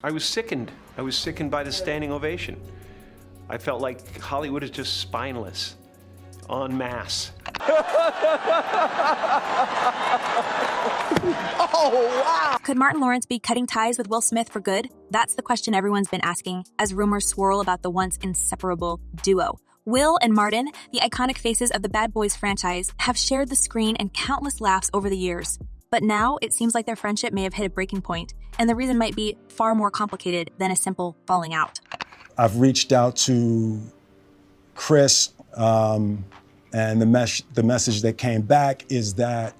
I was sickened. I was sickened by the standing ovation. I felt like Hollywood is just spineless, en masse. Oh, wow! Could Martin Lawrence be cutting ties with Will Smith for good? That's the question everyone's been asking as rumors swirl about the once inseparable duo. Will and Martin, the iconic faces of the Bad Boys franchise, have shared the screen and countless laughs over the years. But now it seems like their friendship may have hit a breaking point, and the reason might be far more complicated than a simple falling out. I've reached out to Chris, and the message that came back is that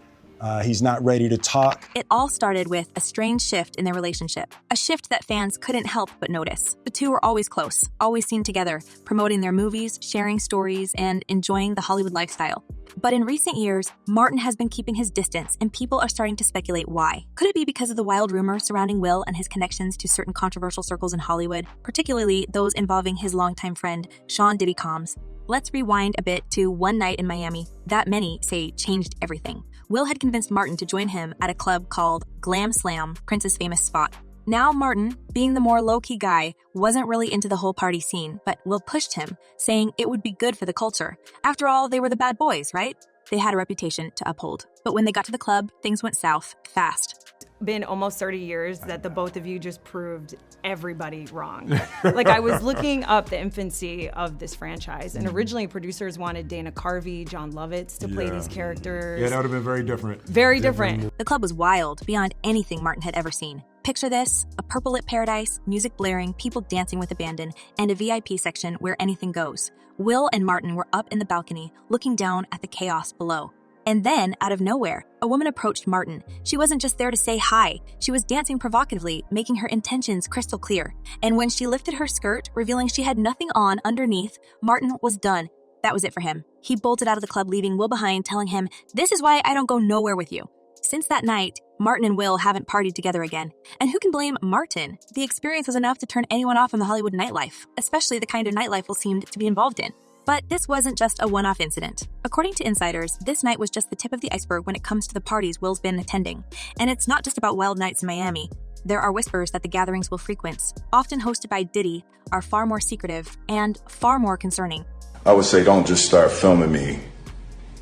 he's not ready to talk. It all started with a strange shift in their relationship, a shift that fans couldn't help but notice. The two were always close, always seen together, promoting their movies, sharing stories, and enjoying the Hollywood lifestyle. But in recent years, Martin has been keeping his distance, and people are starting to speculate why. Could it be because of the wild rumors surrounding Will and his connections to certain controversial circles in Hollywood, particularly those involving his longtime friend, Sean Diddy Combs? Let's rewind a bit to one night in Miami that many say changed everything. Will had convinced Martin to join him at a club called SLAMS, Prince's famous spot. Now Martin, being the more low-key guy, wasn't really into the whole party scene, but Will pushed him, saying it would be good for the culture. After all, they were the Bad Boys, right? They had a reputation to uphold. But when they got to the club, things went south fast. Been almost 30 years that the both of you just proved everybody wrong. Like, I was looking up the infancy of this franchise, and originally producers wanted Dana Carvey, John Lovitz to play these characters. Yeah, that would have been very different. Very different. The club was wild, beyond anything Martin had ever seen. Picture this, a purple-lit paradise, music blaring, people dancing with abandon, and a VIP section where anything goes. Will and Martin were up in the balcony, looking down at the chaos below. And then, out of nowhere, a woman approached Martin. She wasn't just there to say hi. She was dancing provocatively, making her intentions crystal clear. And when she lifted her skirt, revealing she had nothing on underneath, Martin was done. That was it for him. He bolted out of the club, leaving Will behind, telling him, "This is why I don't go nowhere with you." Since that night, Martin and Will haven't partied together again. And who can blame Martin? The experience was enough to turn anyone off in the Hollywood nightlife, especially the kind of nightlife Will seemed to be involved in. But this wasn't just a one-off incident. According to insiders, this night was just the tip of the iceberg when it comes to the parties Will's been attending. And it's not just about wild nights in Miami. There are whispers that the gatherings Will frequents, often hosted by Diddy, are far more secretive and far more concerning. I would say don't just start filming me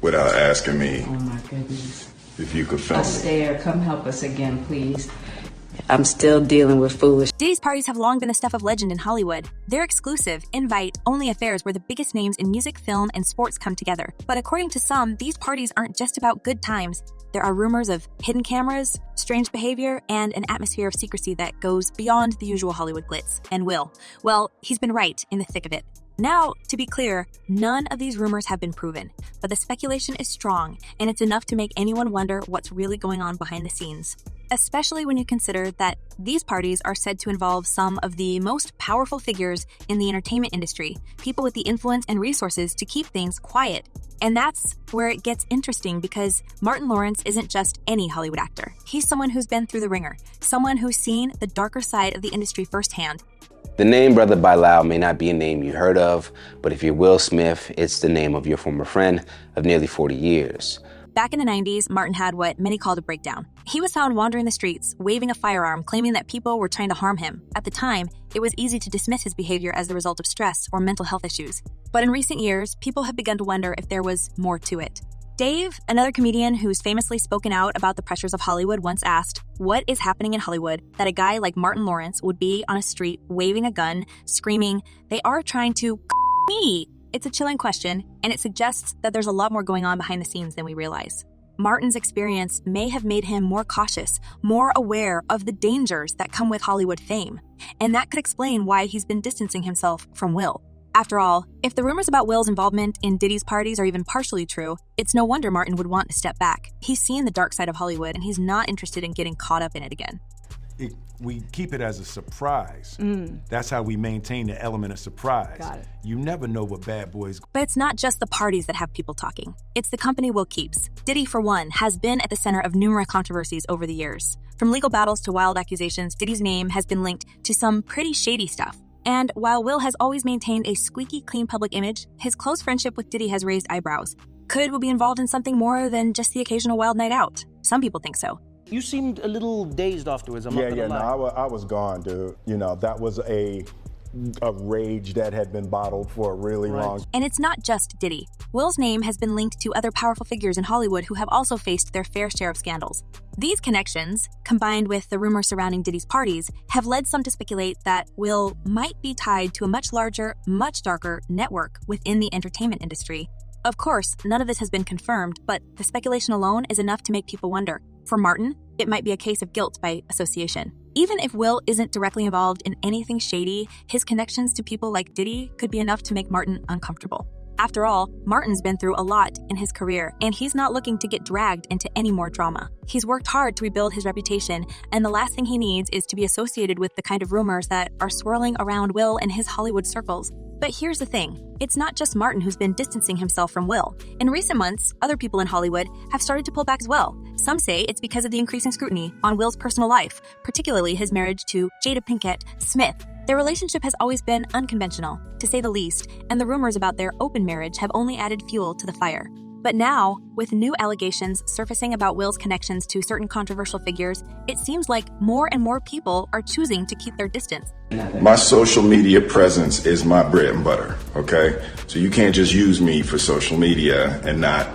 without asking me Oh my goodness. if you could film me. Astaire, come help us again, please. I'm still dealing with foolish. Diddy's parties have long been the stuff of legend in Hollywood. They're exclusive, invite-only affairs where the biggest names in music, film, and sports come together. But according to some, these parties aren't just about good times. There are rumors of hidden cameras, strange behavior, and an atmosphere of secrecy that goes beyond the usual Hollywood glitz. And Will, well, he's been right in the thick of it. Now, to be clear, none of these rumors have been proven, but the speculation is strong, and it's enough to make anyone wonder what's really going on behind the scenes. Especially when you consider that these parties are said to involve some of the most powerful figures in the entertainment industry, people with the influence and resources to keep things quiet. And that's where it gets interesting because Martin Lawrence isn't just any Hollywood actor. He's someone who's been through the ringer, someone who's seen the darker side of the industry firsthand. The name Brother Bilal may not be a name you heard of, but if you're Will Smith, it's the name of your former friend of nearly 40 years. Back in the 90s, Martin had what many called a breakdown. He was found wandering the streets, waving a firearm, claiming that people were trying to harm him. At the time, it was easy to dismiss his behavior as the result of stress or mental health issues. But in recent years, people have begun to wonder if there was more to it. Dave, another comedian who's famously spoken out about the pressures of Hollywood, once asked, "What is happening in Hollywood that a guy like Martin Lawrence would be on a street waving a gun, screaming, 'They are trying to me'?" It's a chilling question, and it suggests that there's a lot more going on behind the scenes than we realize. Martin's experience may have made him more cautious, more aware of the dangers that come with Hollywood fame, and that could explain why he's been distancing himself from Will. After all, if the rumors about Will's involvement in Diddy's parties are even partially true, it's no wonder Martin would want to step back. He's seen the dark side of Hollywood, and he's not interested in getting caught up in it again. We keep it as a surprise. That's how we maintain the element of surprise. Got it. You never know what Bad Boys. But it's not just the parties that have people talking. It's the company Will keeps. Diddy, for one, has been at the center of numerous controversies over the years. From legal battles to wild accusations, Diddy's name has been linked to some pretty shady stuff. And while Will has always maintained a squeaky clean public image, his close friendship with Diddy has raised eyebrows. Could Will be involved in something more than just the occasional wild night out? Some people think so. You seemed a little dazed afterwards, I'm not Yeah, gonna lie. no, I was gone, dude. You know, that was a rage that had been bottled for a really long time. And it's not just Diddy. Will's name has been linked to other powerful figures in Hollywood who have also faced their fair share of scandals. These connections, combined with the rumors surrounding Diddy's parties, have led some to speculate that Will might be tied to a much larger, much darker network within the entertainment industry. Of course, none of this has been confirmed, but the speculation alone is enough to make people wonder. For Martin, it might be a case of guilt by association. Even if Will isn't directly involved in anything shady, his connections to people like Diddy could be enough to make Martin uncomfortable. After all, Martin's been through a lot in his career, and he's not looking to get dragged into any more drama. He's worked hard to rebuild his reputation, and the last thing he needs is to be associated with the kind of rumors that are swirling around Will and his Hollywood circles. But here's the thing, it's not just Martin who's been distancing himself from Will. In recent months, other people in Hollywood have started to pull back as well. Some say it's because of the increasing scrutiny on Will's personal life, particularly his marriage to Jada Pinkett Smith. Their relationship has always been unconventional, to say the least, and the rumors about their open marriage have only added fuel to the fire. But now, with new allegations surfacing about Will's connections to certain controversial figures, it seems like more and more people are choosing to keep their distance. My social media presence is my bread and butter, okay? So you can't just use me for social media and not,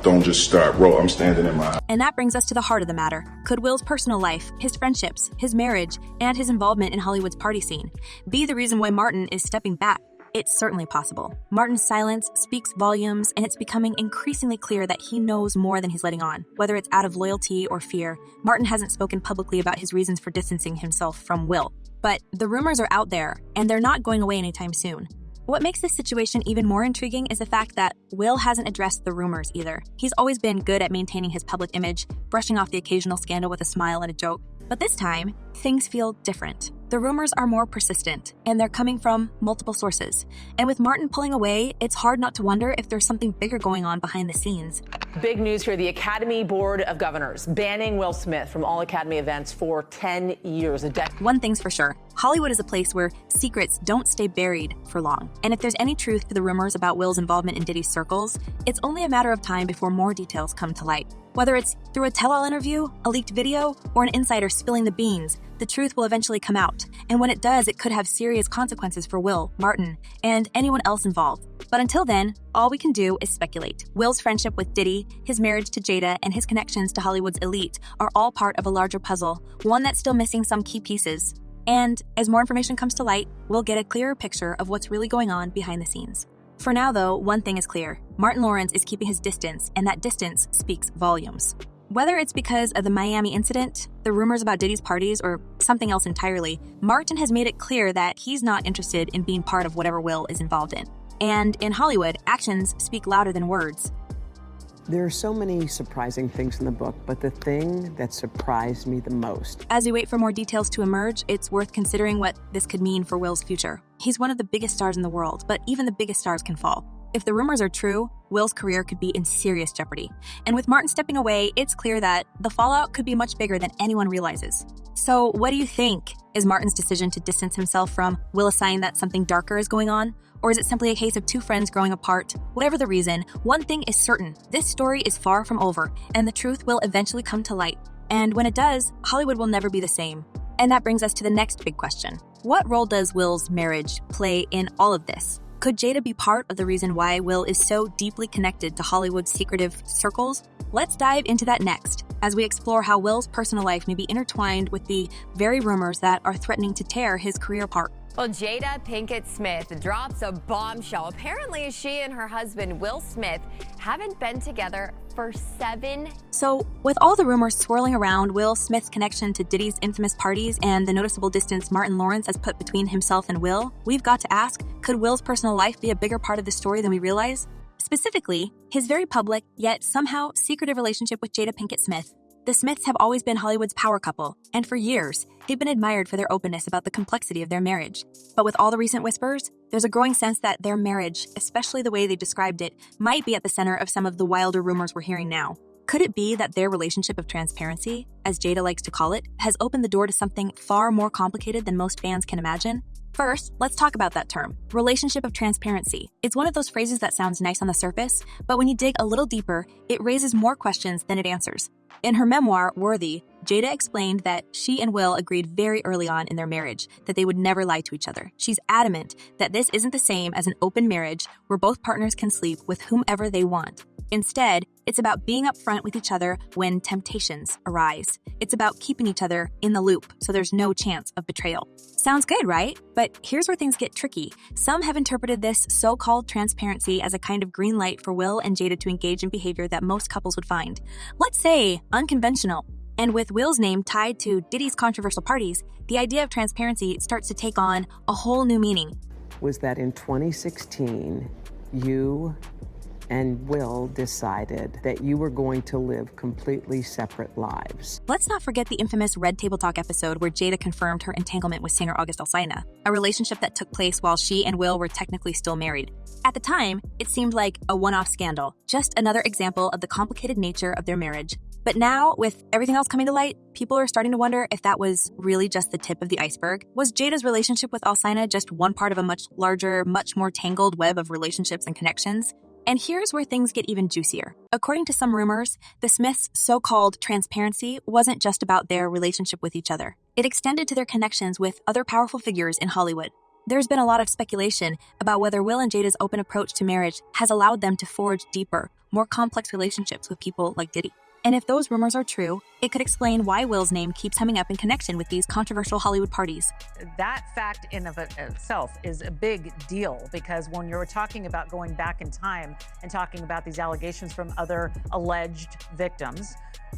don't just start I'm standing in my... And that brings us to the heart of the matter. Could Will's personal life, his friendships, his marriage, and his involvement in Hollywood's party scene be the reason why Martin is stepping back? It's certainly possible. Martin's silence speaks volumes, and it's becoming increasingly clear that he knows more than he's letting on. Whether it's out of loyalty or fear, Martin hasn't spoken publicly about his reasons for distancing himself from Will. But the rumors are out there, and they're not going away anytime soon. What makes this situation even more intriguing is the fact that Will hasn't addressed the rumors either. He's always been good at maintaining his public image, brushing off the occasional scandal with a smile and a joke. But this time, things feel different. The rumors are more persistent, and they're coming from multiple sources. And with Martin pulling away, it's hard not to wonder if there's something bigger going on behind the scenes. Big news here. The Academy Board of Governors banning Will Smith from all Academy events for 10 years. One thing's for sure. Hollywood is a place where secrets don't stay buried for long. And if there's any truth to the rumors about Will's involvement in Diddy's circles, it's only a matter of time before more details come to light. Whether it's through a tell-all interview, a leaked video, or an insider spilling the beans, the truth will eventually come out. And when it does, it could have serious consequences for Will, Martin, and anyone else involved. But until then, all we can do is speculate. Will's friendship with Diddy, his marriage to Jada, and his connections to Hollywood's elite are all part of a larger puzzle, one that's still missing some key pieces. And as more information comes to light, we'll get a clearer picture of what's really going on behind the scenes. For now, though, one thing is clear. Martin Lawrence is keeping his distance, and that distance speaks volumes. Whether it's because of the Miami incident, the rumors about Diddy's parties, or something else entirely, Martin has made it clear that he's not interested in being part of whatever Will is involved in. And in Hollywood, actions speak louder than words. There are so many surprising things in the book, but the thing that surprised me the most. As we wait for more details to emerge, it's worth considering what this could mean for Will's future. He's one of the biggest stars in the world, but even the biggest stars can fall. If the rumors are true, Will's career could be in serious jeopardy. And with Martin stepping away, it's clear that the fallout could be much bigger than anyone realizes. So what do you think? Is Martin's decision to distance himself from Will a sign that something darker is going on? Or is it simply a case of two friends growing apart? Whatever the reason, one thing is certain. This story is far from over, and the truth will eventually come to light. And when it does, Hollywood will never be the same. And that brings us to the next big question. What role does Will's marriage play in all of this? Could Jada be part of the reason why Will is so deeply connected to Hollywood's secretive circles? Let's dive into that next, as we explore how Will's personal life may be intertwined with the very rumors that are threatening to tear his career apart. Well, Jada Pinkett Smith drops a bombshell. Apparently, she and her husband, Will Smith, haven't been together for 7 So, with all the rumors swirling around Will Smith's connection to Diddy's infamous parties and the noticeable distance Martin Lawrence has put between himself and Will, we've got to ask, could Will's personal life be a bigger part of the story than we realize? Specifically, his very public, yet somehow secretive relationship with Jada Pinkett Smith. The Smiths have always been Hollywood's power couple, and for years, they've been admired for their openness about the complexity of their marriage. But with all the recent whispers, there's a growing sense that their marriage, especially the way they described it, might be at the center of some of the wilder rumors we're hearing now. Could it be that their relationship of transparency, as Jada likes to call it, has opened the door to something far more complicated than most fans can imagine? First, let's talk about that term, relationship of transparency. It's one of those phrases that sounds nice on the surface, but when you dig a little deeper, it raises more questions than it answers. In her memoir, Worthy, Jada explained that she and Will agreed very early on in their marriage that they would never lie to each other. She's adamant that this isn't the same as an open marriage where both partners can sleep with whomever they want. Instead, it's about being upfront with each other when temptations arise. It's about keeping each other in the loop so there's no chance of betrayal. Sounds good, right? But here's where things get tricky. Some have interpreted this so-called transparency as a kind of green light for Will and Jada to engage in behavior that most couples would find, let's say, unconventional. And with Will's name tied to Diddy's controversial parties, the idea of transparency starts to take on a whole new meaning. Was that in 2016, you and Will decided that you were going to live completely separate lives. Let's not forget the infamous Red Table Talk episode where Jada confirmed her entanglement with singer August Alsina, a relationship that took place while she and Will were technically still married. At the time, it seemed like a one-off scandal, just another example of the complicated nature of their marriage. But now, with everything else coming to light, people are starting to wonder if that was really just the tip of the iceberg. Was Jada's relationship with Alsina just one part of a much larger, much more tangled web of relationships and connections? And here's where things get even juicier. According to some rumors, the Smiths' so-called transparency wasn't just about their relationship with each other. It extended to their connections with other powerful figures in Hollywood. There's been a lot of speculation about whether Will and Jada's open approach to marriage has allowed them to forge deeper, more complex relationships with people like Diddy. And if those rumors are true, it could explain why Will's name keeps coming up in connection with these controversial Hollywood parties. That fact in of itself is a big deal, because when you're talking about going back in time and talking about these allegations from other alleged victims,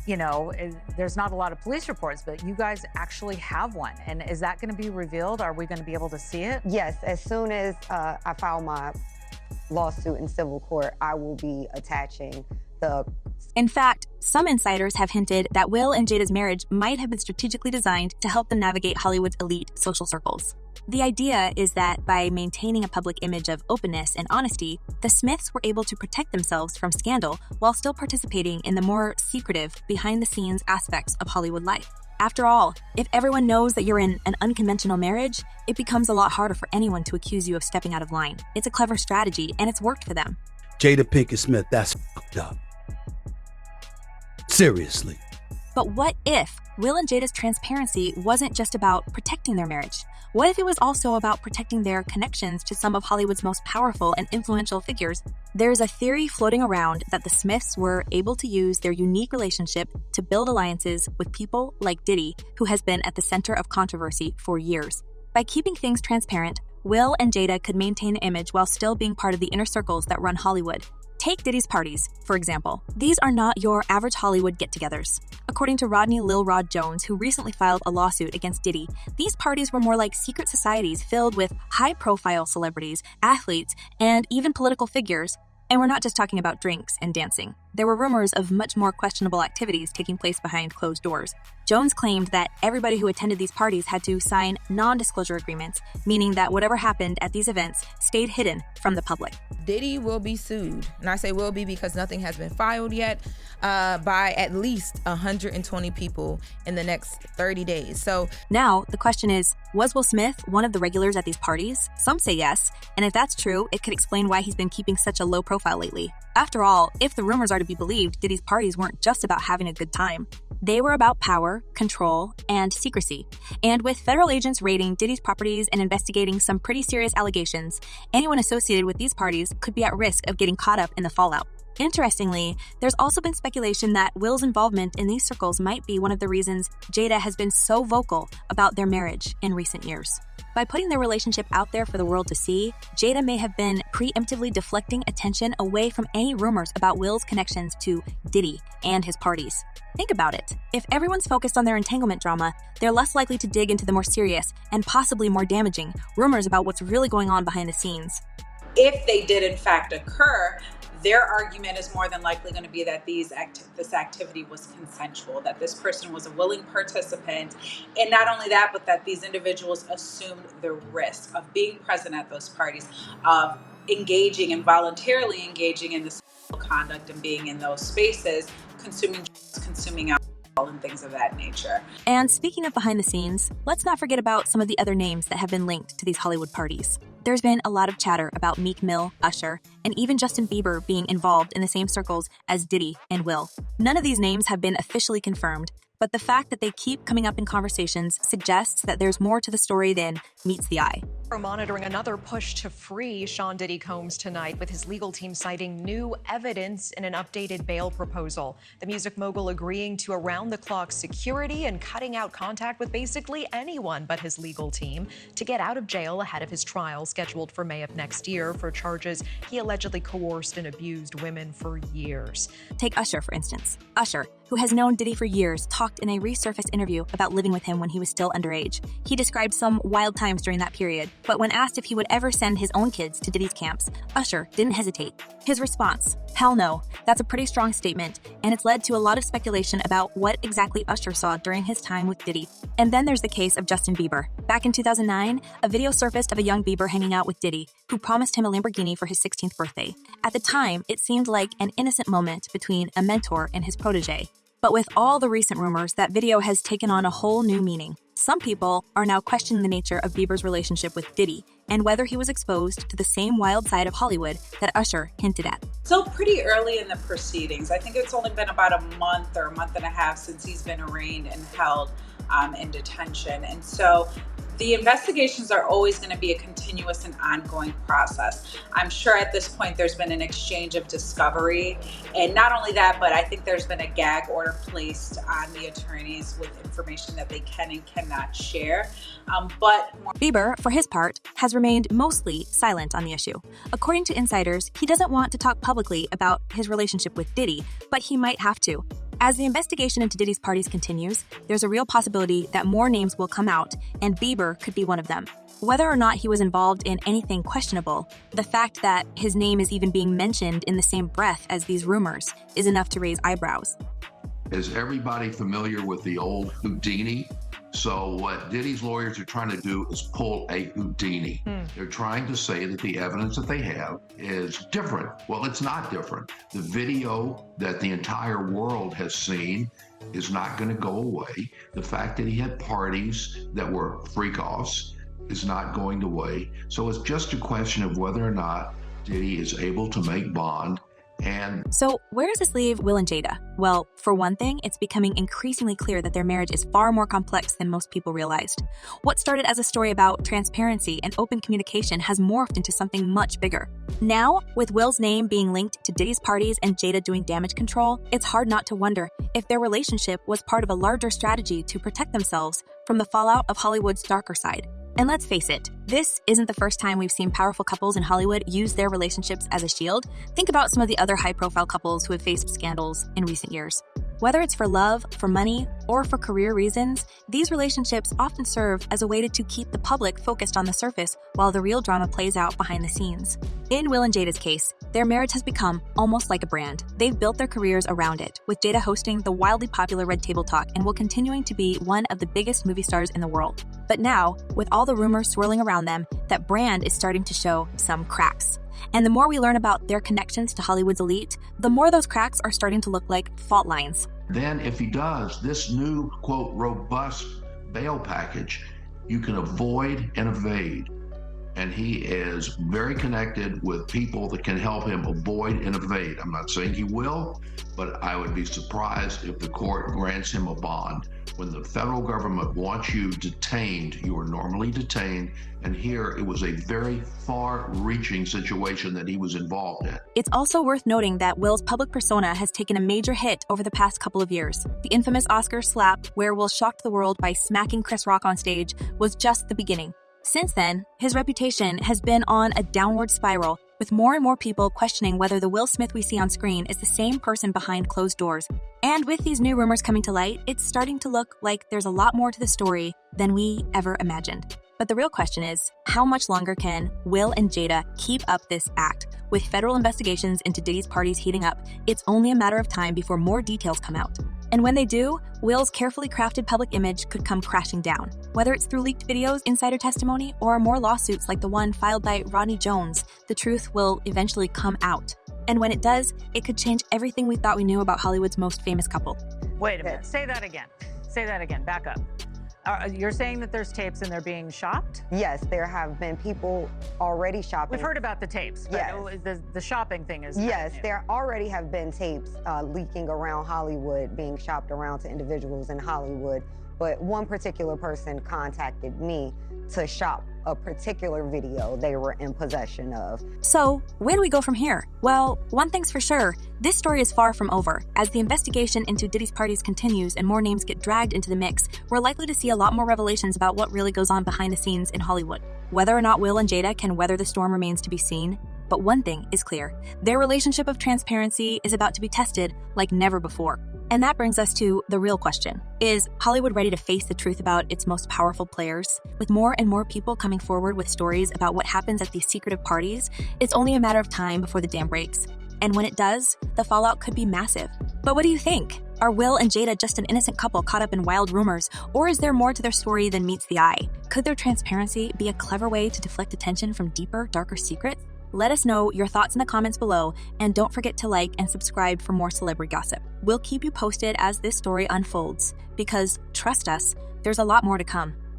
you know, there's not a lot of police reports, but you guys actually have one. And is that going to be revealed? Are we going to be able to see it? Yes, as soon as I file my lawsuit in civil court, I will be attaching the... In fact, some insiders have hinted that Will and Jada's marriage might have been strategically designed to help them navigate Hollywood's elite social circles. The idea is that by maintaining a public image of openness and honesty, the Smiths were able to protect themselves from scandal while still participating in the more secretive, behind-the-scenes aspects of Hollywood life. After all, if everyone knows that you're in an unconventional marriage, it becomes a lot harder for anyone to accuse you of stepping out of line. It's a clever strategy, and it's worked for them. Jada Pinkett Smith, that's fucked up. Seriously. But what if Will and Jada's transparency wasn't just about protecting their marriage? What if it was also about protecting their connections to some of Hollywood's most powerful and influential figures? There's a theory floating around that the Smiths were able to use their unique relationship to build alliances with people like Diddy, who has been at the center of controversy for years. By keeping things transparent, Will and Jada could maintain an image while still being part of the inner circles that run Hollywood. Take Diddy's parties, for example. These are not your average Hollywood get-togethers. According to Rodney Lil Rod Jones, who recently filed a lawsuit against Diddy, these parties were more like secret societies filled with high-profile celebrities, athletes, and even political figures. And we're not just talking about drinks and dancing. There were rumors of much more questionable activities taking place behind closed doors. Jones claimed that everybody who attended these parties had to sign non-disclosure agreements, meaning that whatever happened at these events stayed hidden from the public. Diddy will be sued, and I say will be because nothing has been filed yet, by at least 120 people in the next 30 days. So now the question is, was Will Smith one of the regulars at these parties? Some say yes, and if that's true, it could explain why he's been keeping such a low profile lately. After all, if the rumors are to be believed, Diddy's parties weren't just about having a good time. They were about power, control, and secrecy. And with federal agents raiding Diddy's properties and investigating some pretty serious allegations, anyone associated with these parties could be at risk of getting caught up in the fallout. Interestingly, there's also been speculation that Will's involvement in these circles might be one of the reasons Jada has been so vocal about their marriage in recent years. By putting their relationship out there for the world to see, Jada may have been preemptively deflecting attention away from any rumors about Will's connections to Diddy and his parties. Think about it. If everyone's focused on their entanglement drama, they're less likely to dig into the more serious and possibly more damaging rumors about what's really going on behind the scenes. If they did in fact occur, their argument is more than likely going to be that this activity was consensual, that this person was a willing participant, and not only that, but that these individuals assumed the risk of being present at those parties, of engaging and voluntarily engaging in this conduct and being in those spaces, consuming alcohol, and things of that nature. And speaking of behind the scenes, let's not forget about some of the other names that have been linked to these Hollywood parties. There's been a lot of chatter about Meek Mill, Usher, and even Justin Bieber being involved in the same circles as Diddy and Will. None of these names have been officially confirmed, but the fact that they keep coming up in conversations suggests that there's more to the story than meets the eye. We're monitoring another push to free Sean Diddy Combs tonight, with his legal team citing new evidence in an updated bail proposal. The music mogul agreeing to around-the-clock security and cutting out contact with basically anyone but his legal team to get out of jail ahead of his trial scheduled for May of next year for charges he allegedly coerced and abused women for years. Take Usher, for instance. Usher, who has known Diddy for years, talked in a resurfaced interview about living with him when he was still underage. He described some wild times during that period, but when asked if he would ever send his own kids to Diddy's camps, Usher didn't hesitate. His response, "Hell no." That's a pretty strong statement, and it's led to a lot of speculation about what exactly Usher saw during his time with Diddy. And then there's the case of Justin Bieber. Back in 2009, a video surfaced of a young Bieber hanging out with Diddy, who promised him a Lamborghini for his 16th birthday. At the time, it seemed like an innocent moment between a mentor and his protege. But with all the recent rumors, that video has taken on a whole new meaning. Some people are now questioning the nature of Bieber's relationship with Diddy and whether he was exposed to the same wild side of Hollywood that Usher hinted at. Still pretty early in the proceedings. I think it's only been about a month or a month and a half since he's been arraigned and held in detention. And so the investigations are always going to be a continuous and ongoing process. I'm sure at this point there's been an exchange of discovery. And not only that, but I think there's been a gag order placed on the attorneys with information that they can and cannot share. Bieber, for his part, has remained mostly silent on the issue. According to insiders, he doesn't want to talk publicly about his relationship with Diddy, but he might have to. As the investigation into Diddy's parties continues, there's a real possibility that more names will come out, and Bieber could be one of them. Whether or not he was involved in anything questionable, the fact that his name is even being mentioned in the same breath as these rumors is enough to raise eyebrows. Is everybody familiar with the old Houdini? So what Diddy's lawyers are trying to do is pull a Houdini. They're trying to say that the evidence that they have is different. Well, it's not different. The video that the entire world has seen is not going to go away. The fact that he had parties that were freak-offs is not going away. So it's just a question of whether or not Diddy is able to make bond. So where does this leave Will and Jada? Well, for one thing, it's becoming increasingly clear that their marriage is far more complex than most people realized. What started as a story about transparency and open communication has morphed into something much bigger. Now, with Will's name being linked to Diddy's parties and Jada doing damage control, it's hard not to wonder if their relationship was part of a larger strategy to protect themselves from the fallout of Hollywood's darker side. And let's face it, this isn't the first time we've seen powerful couples in Hollywood use their relationships as a shield. Think about some of the other high-profile couples who have faced scandals in recent years. Whether it's for love, for money, or for career reasons, these relationships often serve as a way to keep the public focused on the surface while the real drama plays out behind the scenes. In Will and Jada's case, their marriage has become almost like a brand. They've built their careers around it, with Jada hosting the wildly popular Red Table Talk and Will continuing to be one of the biggest movie stars in the world. But now, with all the rumors swirling around them, that brand is starting to show some cracks. And the more we learn about their connections to Hollywood's elite, the more those cracks are starting to look like fault lines. Then if he does this new, quote, robust bail package, you can avoid and evade. And he is very connected with people that can help him avoid and evade. I'm not saying he will, but I would be surprised if the court grants him a bond. When the federal government wants you detained, you are normally detained. And here it was a very far-reaching situation that he was involved in. It's also worth noting that Will's public persona has taken a major hit over the past couple of years. The infamous Oscar slap, where Will shocked the world by smacking Chris Rock on stage, was just the beginning. Since then, his reputation has been on a downward spiral, with more and more people questioning whether the Will Smith we see on screen is the same person behind closed doors. And with these new rumors coming to light, it's starting to look like there's a lot more to the story than we ever imagined. But the real question is, how much longer can Will and Jada keep up this act? With federal investigations into Diddy's parties heating up, it's only a matter of time before more details come out. And when they do, Will's carefully crafted public image could come crashing down. Whether it's through leaked videos, insider testimony, or more lawsuits like the one filed by Rodney Jones, the truth will eventually come out. And when it does, it could change everything we thought we knew about Hollywood's most famous couple. Wait a minute. Say that again. Say that again. Back up. You're saying that there's tapes and they're being shopped? Yes, there have been people already shopping. We've heard about the tapes, but Yes. the shopping thing is Yes, there already have been tapes leaking around Hollywood, being shopped around to individuals in Hollywood. But one particular person contacted me to shop a particular video they were in possession of. So, where do we go from here? Well, one thing's for sure, this story is far from over. As the investigation into Diddy's parties continues and more names get dragged into the mix, we're likely to see a lot more revelations about what really goes on behind the scenes in Hollywood. Whether or not Will and Jada can weather the storm remains to be seen, but one thing is clear. Their relationship of transparency is about to be tested like never before. And that brings us to the real question. Is Hollywood ready to face the truth about its most powerful players? With more and more people coming forward with stories about what happens at these secretive parties, it's only a matter of time before the dam breaks. And when it does, the fallout could be massive. But what do you think? Are Will and Jada just an innocent couple caught up in wild rumors, or is there more to their story than meets the eye? Could their transparency be a clever way to deflect attention from deeper, darker secrets? Let us know your thoughts in the comments below, and don't forget to like and subscribe for more celebrity gossip. We'll keep you posted as this story unfolds, because trust us, there's a lot more to come.